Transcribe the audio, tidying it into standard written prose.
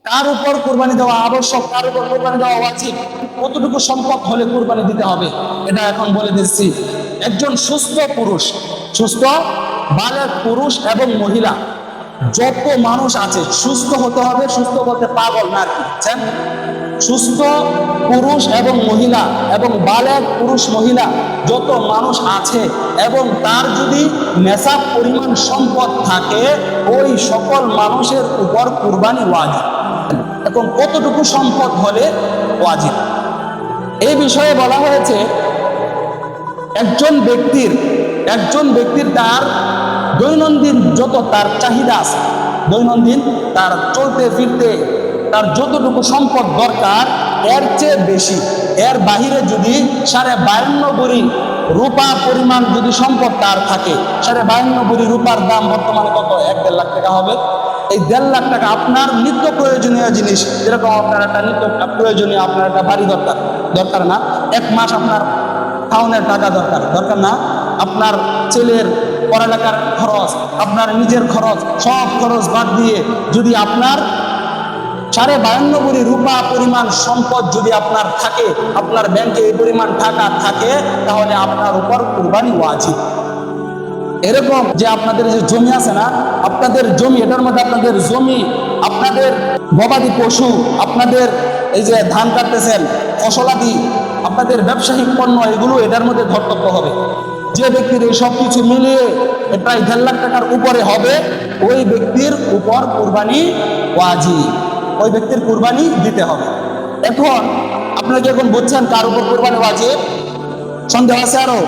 কার উপর কুরবানি দেওয়া আবশ্যক, কার উপর কুরবানি দেওয়া উচিত, কতটুকু সম্পদ হলে কুরবানি দিতে হবে, এটা এখন বলে দিচ্ছি। একজন সুস্থ পুরুষ, সুস্থ বালেগ পুরুষ এবং মহিলা যত মানুষ আছে, সুস্থ হতে হবে, সুস্থ বলতে পাগল না আর কি, বুঝছেন? সুস্থ পুরুষ এবং মহিলা এবং বালেগ পুরুষ মহিলা যত মানুষ আছে এবং তার যদি নেশাব পরিমাণ সম্পদ থাকে, ওই সকল মানুষের উপর কুরবানি ওয়াজিব। এখন কতটুকু সম্পদ হলে ওয়াজিব, এই বিষয়ে বলা হয়েছে একজন ব্যক্তির তার দৈনন্দিন যত তার চাহিদা আছে, দৈনন্দিন তার চলতে ফিরতে তার যতটুকু সম্পদ দরকার, এর চেয়ে বেশি, এর বাহিরে যদি 52.5 ভরি রূপা পরিমাণ যদি সম্পদ তার থাকে, 52.5 ভরি রূপার দাম বর্তমানে কত? 1-1.5 লাখ টাকা হবে। এই 1.5 লাখ টাকা আপনার নিত্য প্রয়োজনীয় জিনিস, যেরকম আপনার একটা নিত্য প্রয়োজনীয় আপনার একটা বাড়ি দরকার না, 1 মাস আপনার খাওয়ানোর টাকা দরকার না, আপনার ছেলের পড়ালেখার খরচ, আপনার নিজের খরচ, সব খরচ বাদ দিয়ে যদি আপনার 52.5 ভরি রূপা পরিমাণ সম্পদ যদি আপনার থাকে, আপনার ব্যাংকে এই পরিমাণ টাকা থাকে, তাহলে আপনার উপর কুরবানি ওয়াজিব। এরকম যে আপনাদের যে জমি আছে না, আপনাদের জমি, এটার মধ্যে আপনাদের জমি, আপনাদের গবাদি পশু, আপনাদের এই যে ধান কাটতেছেন, ফসলাদি, আপনাদের ব্যবসায়িক পণ্য, এগুলো এটার মধ্যে ধর্তব্য হবে। যে ব্যক্তির এই সব কিছু মিলিয়ে প্রায় 1.5 লাখ টাকার উপরে হবে, ওই ব্যক্তির উপর কুরবানি ওয়াজিব, ওই ব্যক্তির কুরবানি দিতে হবে। এখন আপনারা কি এখন বুঝছেন কার উপর কুরবানি ওয়াজিব? সন্দেহ আছে আরো?